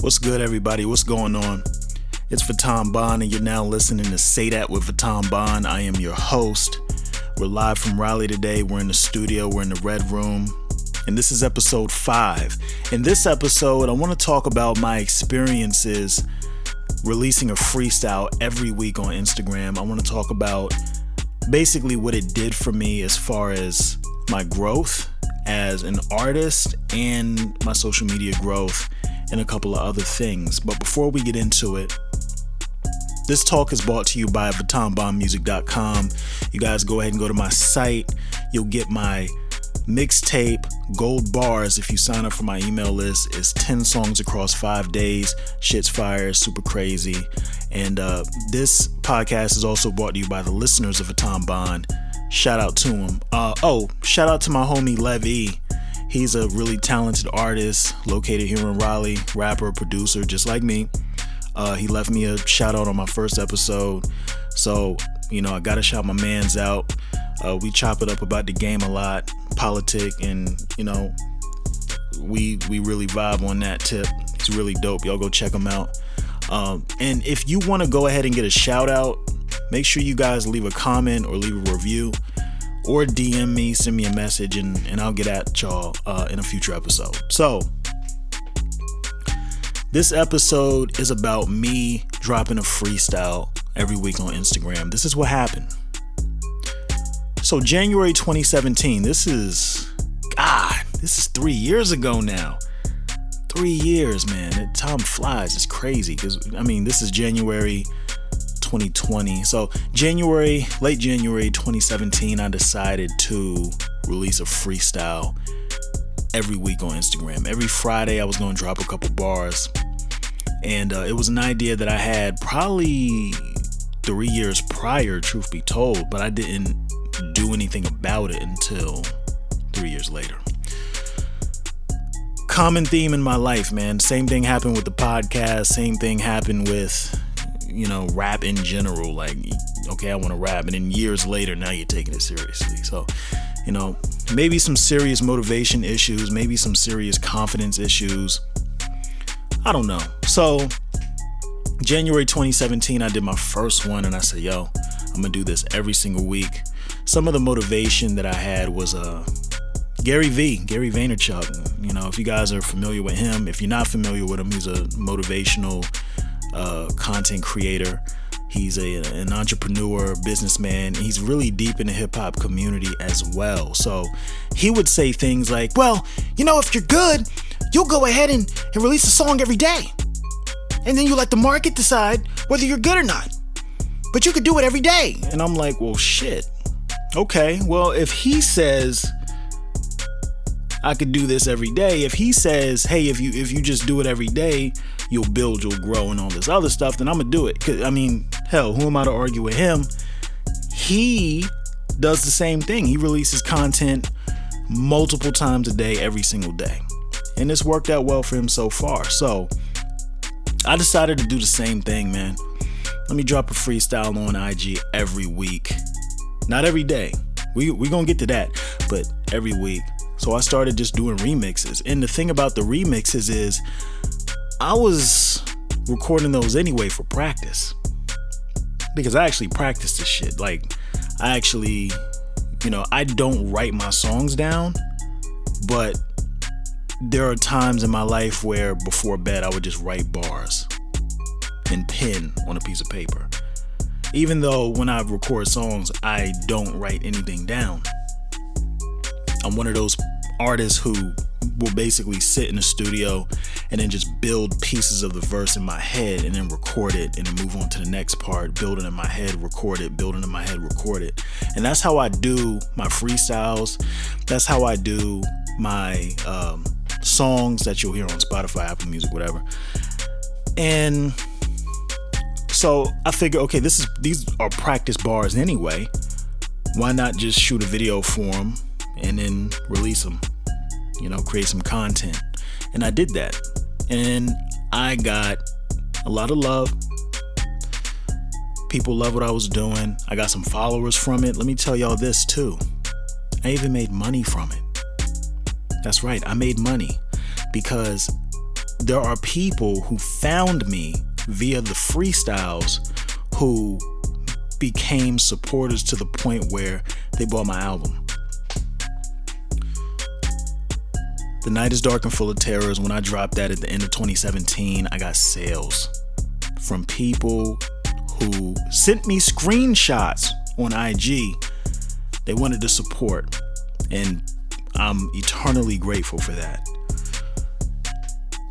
What's good, everybody? What's going on? It's Vuitton Bond, and you're now listening to Say That with Vuitton Bond. I am your host. We're live from Raleigh today. We're in the studio. We're in the Red Room. And this is episode 5. In this episode, I want to talk about my experiences releasing a freestyle every week on Instagram. I want to talk about basically what it did for me as far as my growth as an artist and my social media growth and a couple of other things. But before we get into it, this talk is brought to you by VuittonBondMusic.com. You guys go ahead and go to my site. You'll get my mixtape, Gold Bars, if you sign up for my email list. It's 10 songs across 5 days. Shit's fire, super crazy. And this podcast is also brought to you by the listeners of Vuitton Bond. Shout out to him. Shout out to my homie Lev E. He's a really talented artist located here in Raleigh, rapper, producer, just like me. He left me a shout out on my first episode. So, I gotta shout my mans out. We chop it up about the game a lot, politic, and, we really vibe on that tip. It's really dope. Y'all go check him out. And if you want to go ahead and get a shout out, make sure you guys leave a comment or leave a review or DM me, send me a message, and I'll get at y'all in a future episode. So, this episode is about me dropping a freestyle every week on Instagram. This is what happened. So January 2017, this is 3 years ago now. 3 years, man. Time flies. It's crazy because, this is January 2020. So late January 2017, I decided to release a freestyle every week on Instagram. Every Friday, I was going to drop a couple bars. And it was an idea that I had probably 3 years prior, truth be told, but I didn't do anything about it until 3 years later. Common theme in my life, man. Same thing happened with the podcast. Same thing happened with, rap in general. Like, okay, I want to rap. And then years later, now you're taking it seriously. So, maybe some serious motivation issues, maybe some serious confidence issues. I don't know. So, January 2017, I did my first one and I said, I'm going to do this every single week. Some of the motivation that I had was Gary Vaynerchuk. If you guys are familiar with him, if you're not familiar with him, he's a motivational content creator. He's an entrepreneur, businessman. He's really deep in the hip hop community as well. So he would say things like, if you're good, you'll go ahead and release a song every day. And then you let the market decide whether you're good or not. But you could do it every day. And I'm like, well, shit. Okay, well, if he says I could do this every day, if he says, hey, if you just do it every day, you'll build, you'll grow, and all this other stuff, then I'm gonna do it. 'Cause, hell, who am I to argue with him? He does the same thing. He releases content multiple times a day, every single day. And it's worked out well for him so far. So I decided to do the same thing, man. Let me drop a freestyle on IG every week. Not every day. We gonna get to that, but every week. So I started just doing remixes. And the thing about the remixes is I was recording those anyway for practice. Because I actually practice this shit. Like, I actually, I don't write my songs down, but there are times in my life where before bed I would just write bars and pen on a piece of paper. Even though when I record songs, I don't write anything down. I'm one of those artists who will basically sit in the studio and then just build pieces of the verse in my head and then record it and then move on to the next part, build it in my head, record it, build it in my head, record it. And that's how I do my freestyles. That's how I do my songs that you'll hear on Spotify, Apple Music, whatever. And so I figure, okay, these are practice bars anyway. Why not just shoot a video for them and then release them? Create some content. And I did that. And I got a lot of love. People love what I was doing. I got some followers from it. Let me tell y'all this too. I even made money from it. That's right, I made money because there are people who found me via the Freestyles who became supporters to the point where they bought my album. The Night is Dark and Full of Terrors, when I dropped that at the end of 2017, I got sales from people who sent me screenshots on IG. They wanted to support, and I'm eternally grateful for that.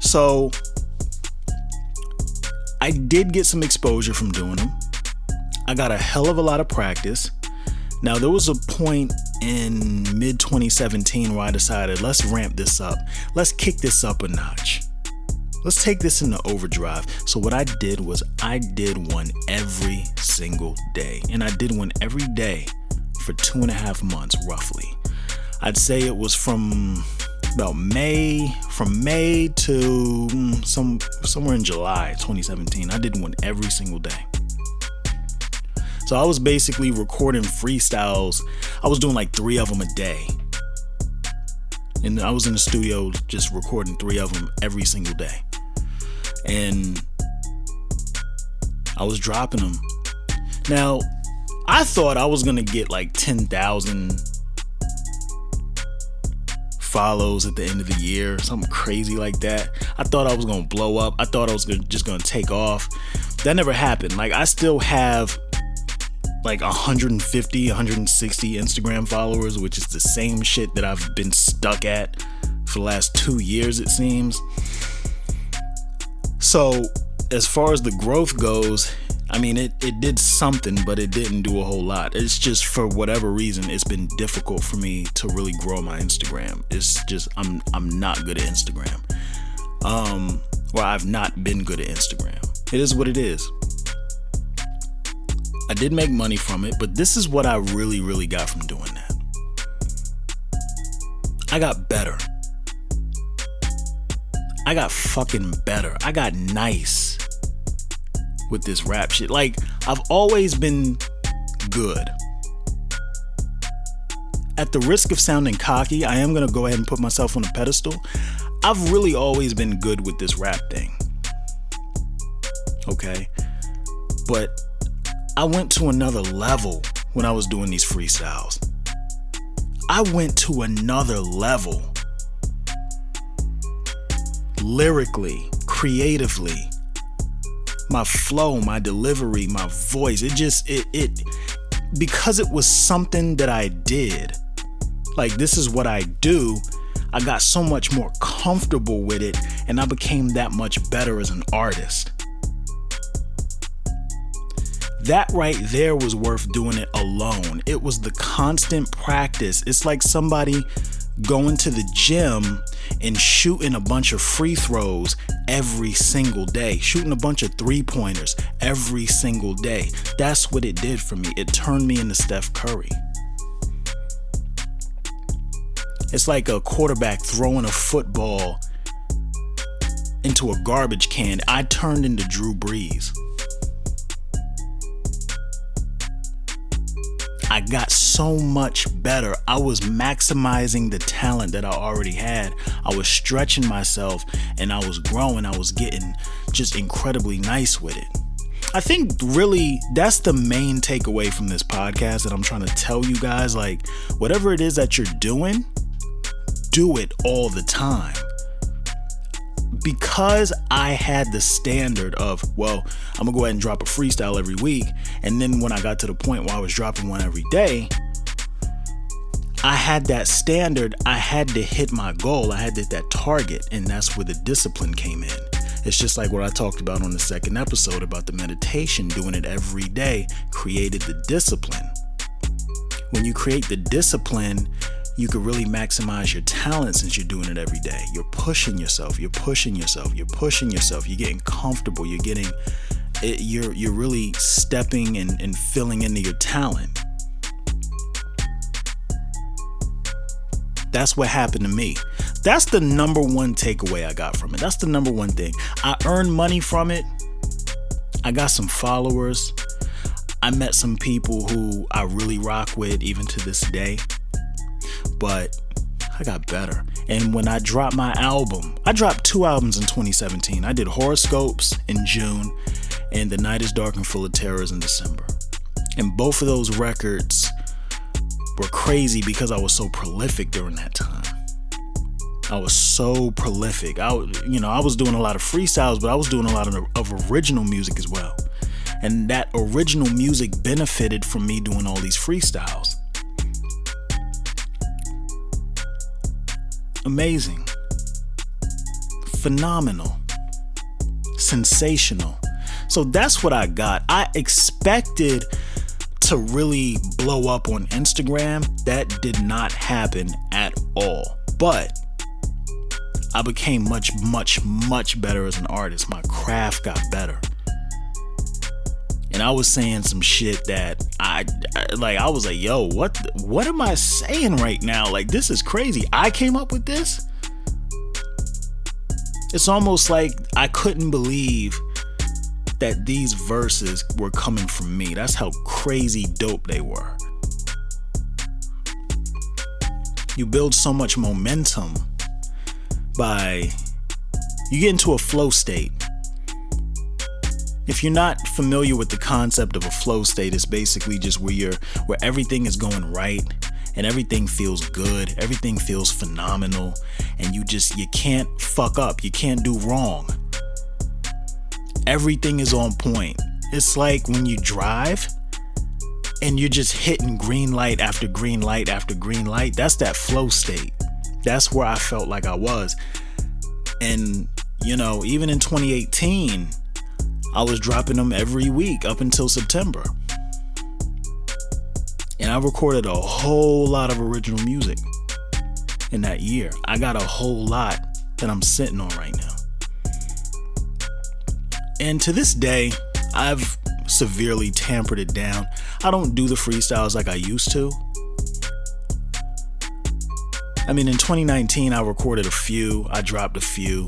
So I did get some exposure from doing them. I got a hell of a lot of practice. Now, there was a point in mid 2017 where I decided, let's ramp this up. Let's kick this up a notch. Let's take this into overdrive. So what I did was I did one every single day. And I did one every day for 2.5 months, roughly. I'd say it was from May to somewhere in July 2017. I did one every single day. So I was basically recording freestyles. I was doing like 3 of them a day. And I was in the studio just recording 3 of them every single day. And I was dropping them. Now, I thought I was going to get like 10,000 follows at the end of the year, something crazy like that. I thought I was going to blow up. I thought I was just going to take off. That never happened. Like, I still have like 150, 160 Instagram followers, which is the same shit that I've been stuck at for the last 2 years, it seems. So as far as the growth goes, I mean, it did something, but it didn't do a whole lot. It's just, for whatever reason, it's been difficult for me to really grow my Instagram. It's just, I'm not good at Instagram. Or I've not been good at Instagram. It is what it is. I did make money from it, but this is what I really, really got from doing that. I got better. I got fucking better. I got nice with this rap shit. Like, I've always been good. At the risk of sounding cocky, I am going to go ahead and put myself on a pedestal. I've really always been good with this rap thing. Okay? But I went to another level when I was doing these freestyles. I went to another level. Lyrically, creatively, my flow, my delivery, my voice, it because it was something that I did. Like, this is what I do. I got so much more comfortable with it, and I became that much better as an artist. That right there was worth doing it alone. It was the constant practice. It's like somebody going to the gym and shooting a bunch of free throws every single day, shooting a bunch of 3-pointers every single day. That's what it did for me. It turned me into Steph Curry. It's like a quarterback throwing a football into a garbage can. I turned into Drew Brees. I got so much better. I was maximizing the talent that I already had. I was stretching myself, and I was growing. I was getting just incredibly nice with it. I think really that's the main takeaway from this podcast that I'm trying to tell you guys. Like, whatever it is that you're doing, do it all the time. Because I had the standard of, well, I'm gonna go ahead and drop a freestyle every week, and then when I got to the point where I was dropping one every day, I had that standard. I had to hit my goal. I had to hit that target, and that's where the discipline came in. It's just like what I talked about on the second episode about the meditation. Doing it every day created the discipline. When you create the discipline, you can really maximize your talent since you're doing it every day. You're pushing yourself. You're pushing yourself. You're pushing yourself. You're getting comfortable. You're really stepping and filling into your talent. That's what happened to me. That's the number one takeaway I got from it. That's the number one thing. I earned money from it. I got some followers. I met some people who I really rock with even to this day. But I got better. And when I dropped my album, I dropped 2 albums in 2017. I did Horoscopes in June and The Night is Dark and Full of Terrors in December. And both of those records were crazy because I was so prolific during that time. I was so prolific. I was doing a lot of freestyles, but I was doing a lot of original music as well. And that original music benefited from me doing all these freestyles. Amazing. Phenomenal. Sensational. So that's what I got. I expected to really blow up on Instagram. That did not happen at all. But I became much, much, much better as an artist. My craft got better. And I was saying some shit that I was like, yo, what am I saying right now? Like, this is crazy. I came up with this. It's almost like I couldn't believe that these verses were coming from me. That's how crazy dope they were. You build so much momentum you get into a flow state. If you're not familiar with the concept of a flow state, it's basically just where everything is going right and everything feels good, everything feels phenomenal, and you can't fuck up, you can't do wrong. Everything is on point. It's like when you drive and you're just hitting green light after green light after green light. That's that flow state. That's where I felt like I was. And, even in 2018, I was dropping them every week up until September. And I recorded a whole lot of original music in that year. I got a whole lot that I'm sitting on right now. And to this day, I've severely tampered it down. I don't do the freestyles like I used to. I mean, in 2019, I recorded a few. I dropped a few.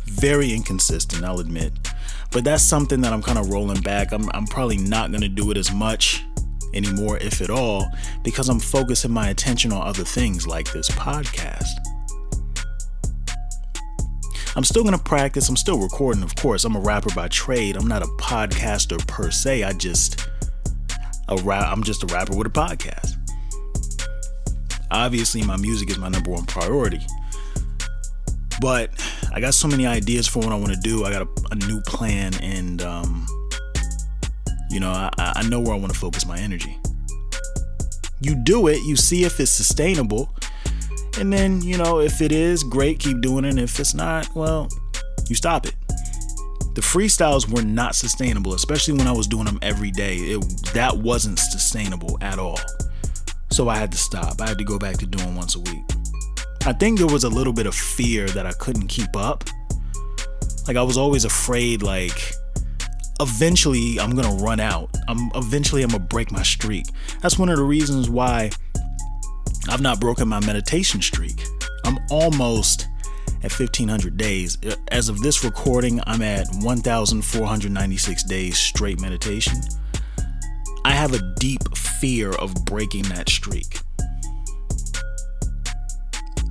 Very inconsistent, I'll admit. But that's something that I'm kind of rolling back. I'm probably not going to do it as much anymore, if at all, because I'm focusing my attention on other things like this podcast. I'm still going to practice. I'm still recording, of course. I'm a rapper by trade. I'm not a podcaster per se. I'm just a rapper with a podcast. Obviously, my music is my number one priority. But I got so many ideas for what I want to do. I got a new plan, and I know where I want to focus my energy. You do it, you see if it's sustainable, and then, if it is, great, keep doing it. And if it's not, well, you stop it. The freestyles were not sustainable, especially when I was doing them every day. That wasn't sustainable at all. So I had to stop. I had to go back to doing once a week. I think there was a little bit of fear that I couldn't keep up. Like, I was always afraid, like, eventually I'm going to run out. Eventually I'm going to break my streak. That's one of the reasons why I've not broken my meditation streak. I'm almost at 1,500 days. As of this recording, I'm at 1,496 days straight meditation. I have a deep fear of breaking that streak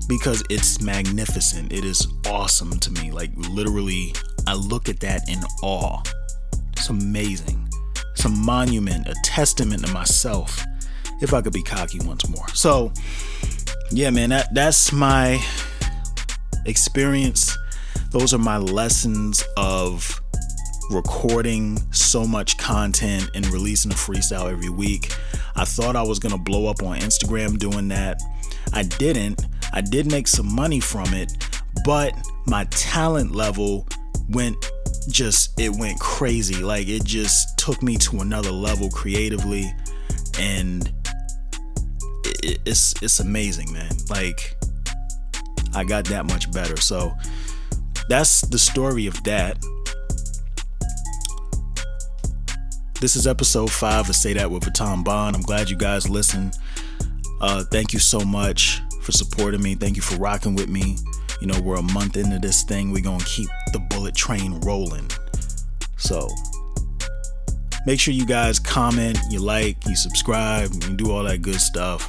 because it's magnificent. It is awesome to me. Like, literally, I look at that in awe. It's amazing. It's a monument, a testament to myself, if I could be cocky once more. So, yeah, man, that's my experience. Those are my lessons of recording so much content and releasing a freestyle every week. I thought I was going to blow up on Instagram doing that. I didn't. I did make some money from it, but my talent level went crazy. Like, it just took me to another level creatively, and it's amazing, man. Like, I got that much better. So that's the story of that. This is episode 5 of Say That with Vuitton Bond. I'm glad you guys listened. Thank you so much for supporting me. Thank you for rocking with me. We're a month into this thing. We're going to keep the bullet train rolling. So make sure you guys comment, you like, you subscribe, you do all that good stuff.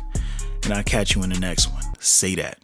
and I'll catch you in the next one. Say that.